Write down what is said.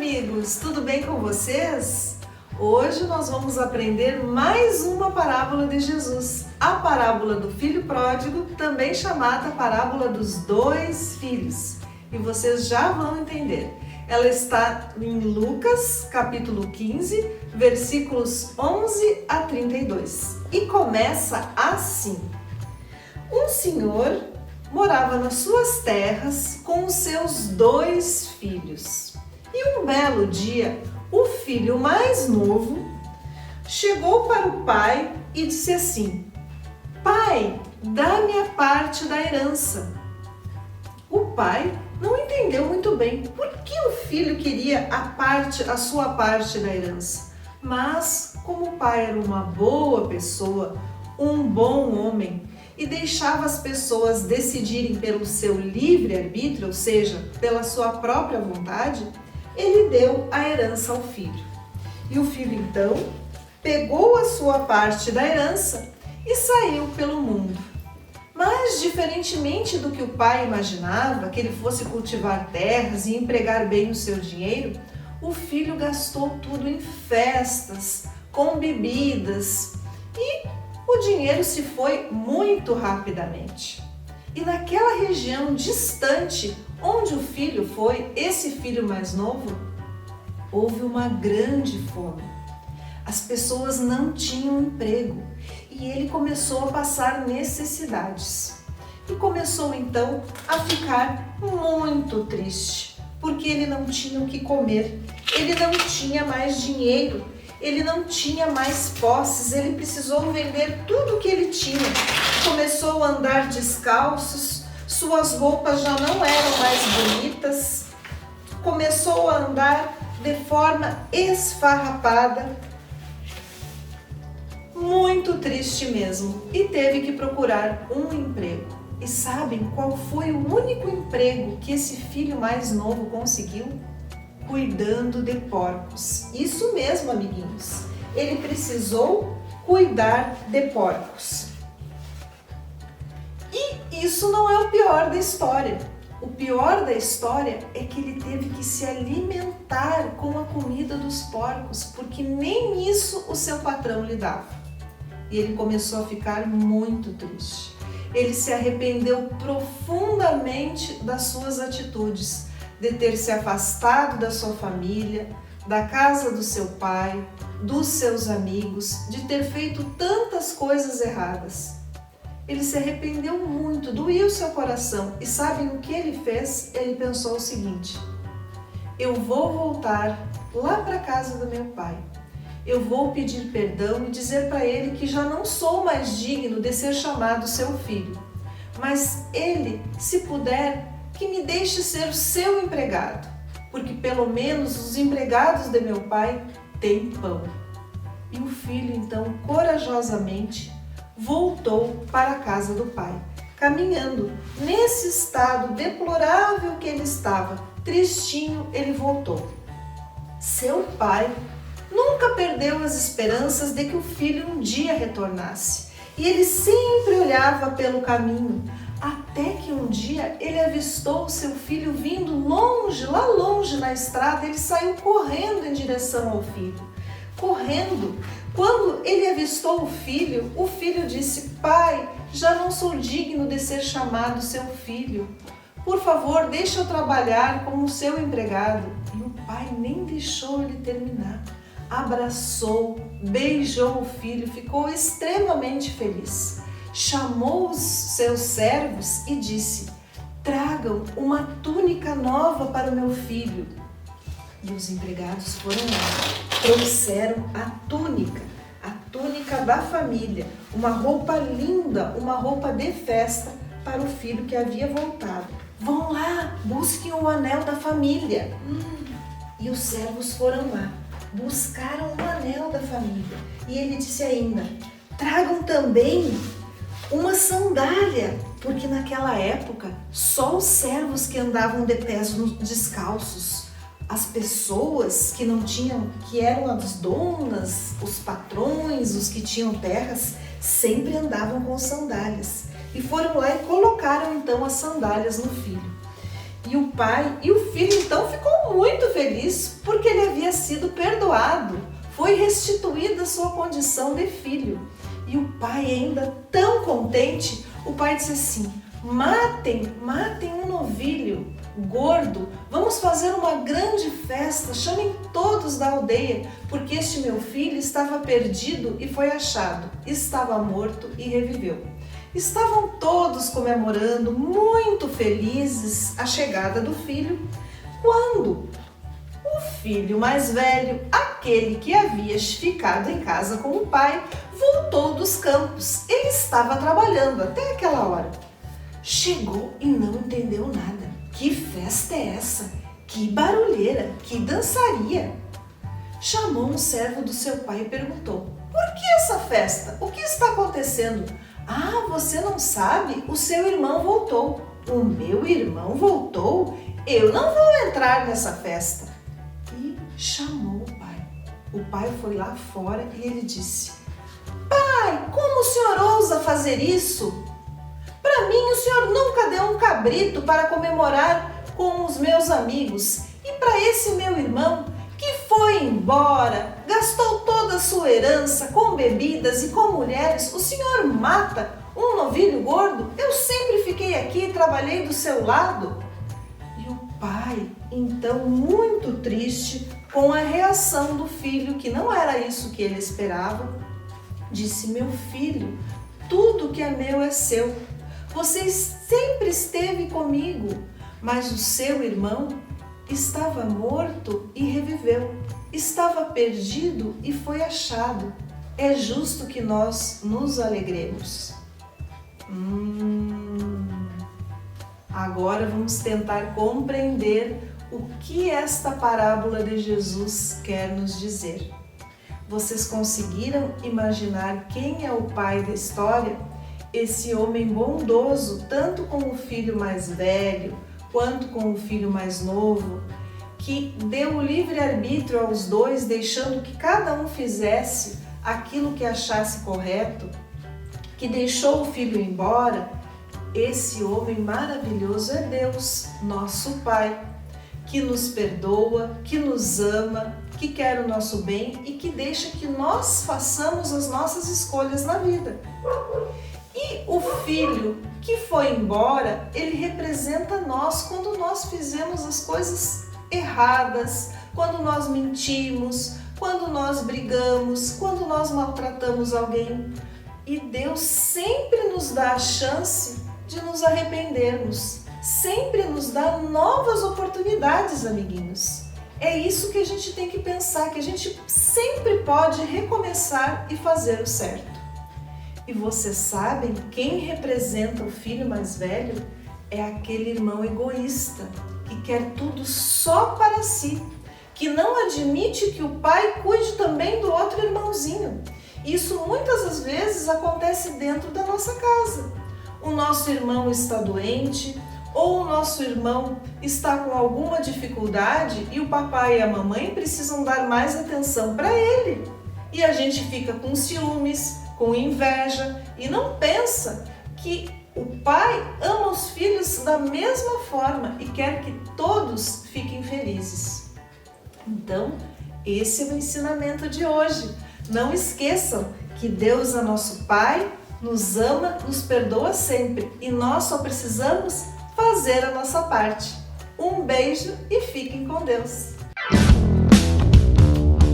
amigos, tudo bem com vocês? Hoje nós vamos aprender mais uma parábola de Jesus, a parábola do filho pródigo, também chamada parábola dos dois filhos. E vocês já vão entender. Ela está em Lucas, capítulo 15, versículos 11 a 32. E começa assim: Um senhor morava nas suas terras com os seus dois filhos. E um belo dia, o filho mais novo chegou para o pai e disse assim: Pai, dá-me a parte da herança. O pai não entendeu muito bem por que o filho queria a sua parte da herança. Mas, como o pai era uma boa pessoa, um bom homem, e deixava as pessoas decidirem pelo seu livre-arbítrio, ou seja, pela sua própria vontade, ele deu a herança ao filho. E o filho, então, pegou a sua parte da herança e saiu pelo mundo. Mas, diferentemente do que o pai imaginava, que ele fosse cultivar terras e empregar bem o seu dinheiro, o filho gastou tudo em festas, com bebidas, e o dinheiro se foi muito rapidamente. E naquela região distante onde o filho foi, esse filho mais novo, houve uma grande fome. As pessoas não tinham emprego e ele começou a passar necessidades. E começou então a ficar muito triste, porque ele não tinha o que comer, ele não tinha mais dinheiro, ele não tinha mais posses, ele precisou vender tudo o que ele tinha. Começou a andar descalços, suas roupas já não eram mais bonitas, começou a andar de forma esfarrapada, muito triste mesmo, e teve que procurar um emprego. E sabem qual foi o único emprego que esse filho mais novo conseguiu? Cuidando de porcos. Isso mesmo, amiguinhos. Ele precisou cuidar de porcos. E isso não é o pior da história. O pior da história é que ele teve que se alimentar com a comida dos porcos, porque nem isso o seu patrão lhe dava. E ele começou a ficar muito triste. Ele se arrependeu profundamente das suas atitudes, de ter se afastado da sua família, da casa do seu pai, dos seus amigos, de ter feito tantas coisas erradas. Ele se arrependeu muito, doía o seu coração. E sabem o que ele fez? Ele pensou o seguinte: eu vou voltar lá para a casa do meu pai. Eu vou pedir perdão e dizer para ele que já não sou mais digno de ser chamado seu filho. Mas ele, se puder, que me deixe ser o seu empregado, porque pelo menos os empregados de meu pai têm pão. E o filho, então, corajosamente voltou para a casa do pai, caminhando. Nesse estado deplorável que ele estava, tristinho, ele voltou. Seu pai nunca perdeu as esperanças de que o filho um dia retornasse, e ele sempre olhava pelo caminho, até que um dia ele avistou seu filho vindo longe, lá longe na estrada. Ele saiu correndo em direção ao filho, correndo. Quando ele avistou o filho disse: Pai, já não sou digno de ser chamado seu filho. Por favor, deixe eu trabalhar como seu empregado. E o pai nem deixou ele terminar. Abraçou, beijou o filho, ficou extremamente feliz. Chamou os seus servos e disse: tragam uma túnica nova para o meu filho. E os empregados foram lá, trouxeram a túnica da família, uma roupa linda, uma roupa de festa para o filho que havia voltado. Vão lá, busquem o anel da família. E os servos foram lá, buscaram o anel da família. E ele disse ainda: tragam também uma sandália, porque naquela época só os servos que andavam de pés descalços, as pessoas que não tinham, que eram as donas, os patrões, os que tinham terras, sempre andavam com sandálias. E foram lá e colocaram então as sandálias no filho. E o pai e o filho então ficou muito feliz porque ele havia sido perdoado. Foi restituída a sua condição de filho. E o pai, ainda tão contente, o pai disse assim: matem um novilho gordo, vamos fazer uma grande festa, chamem todos da aldeia, porque este meu filho estava perdido e foi achado, estava morto e reviveu. Estavam todos comemorando, muito felizes, a chegada do filho, quando o filho mais velho, aquele que havia ficado em casa com o pai, voltou dos campos. Ele estava trabalhando até aquela hora. Chegou e não entendeu nada. Que festa é essa? Que barulheira, que dançaria! Chamou um servo do seu pai e perguntou: por que essa festa? O que está acontecendo? Ah, você não sabe? O seu irmão voltou. O meu irmão voltou? Eu não vou entrar nessa festa. E chamou o pai. O pai foi lá fora e ele disse: pai, como o senhor ousa fazer isso? Para mim, o senhor nunca deu um cabrito para comemorar com os meus amigos. E para esse meu irmão, que foi embora, gastou toda a sua herança com bebidas e com mulheres, o senhor mata um novilho gordo? Eu sempre fiquei aqui e trabalhei do seu lado. E o pai, então, muito triste com a reação do filho, que não era isso que ele esperava, disse: meu filho, tudo que é meu é seu. Você sempre esteve comigo, mas o seu irmão estava morto e reviveu. Estava perdido e foi achado. É justo que nós nos alegremos. Agora vamos tentar compreender o que esta parábola de Jesus quer nos dizer. Vocês conseguiram imaginar quem é o pai da história? Esse homem bondoso, tanto com o filho mais velho quanto com o filho mais novo, que deu o livre-arbítrio aos dois, deixando que cada um fizesse aquilo que achasse correto, que deixou o filho embora. Esse homem maravilhoso é Deus, nosso Pai, que nos perdoa, que nos ama, que quer o nosso bem e que deixa que nós façamos as nossas escolhas na vida. E o filho que foi embora, ele representa nós quando nós fizemos as coisas erradas, quando nós mentimos, quando nós brigamos, quando nós maltratamos alguém. E Deus sempre nos dá a chance de nos arrependermos, sempre nos dá novas oportunidades, amiguinhos. É isso que a gente tem que pensar, que a gente sempre pode recomeçar e fazer o certo. E vocês sabem quem representa o filho mais velho? É aquele irmão egoísta, que quer tudo só para si, que não admite que o pai cuide também do outro irmãozinho. Isso muitas das vezes acontece dentro da nossa casa. O nosso irmão está doente, ou o nosso irmão está com alguma dificuldade e o papai e a mamãe precisam dar mais atenção para ele. E a gente fica com ciúmes, com inveja e não pensa que o pai ama os filhos da mesma forma e quer que todos fiquem felizes. Então, esse é o ensinamento de hoje. Não esqueçam que Deus é nosso Pai, nos ama, nos perdoa sempre e nós só precisamos fazer a nossa parte. Um beijo e fiquem com Deus!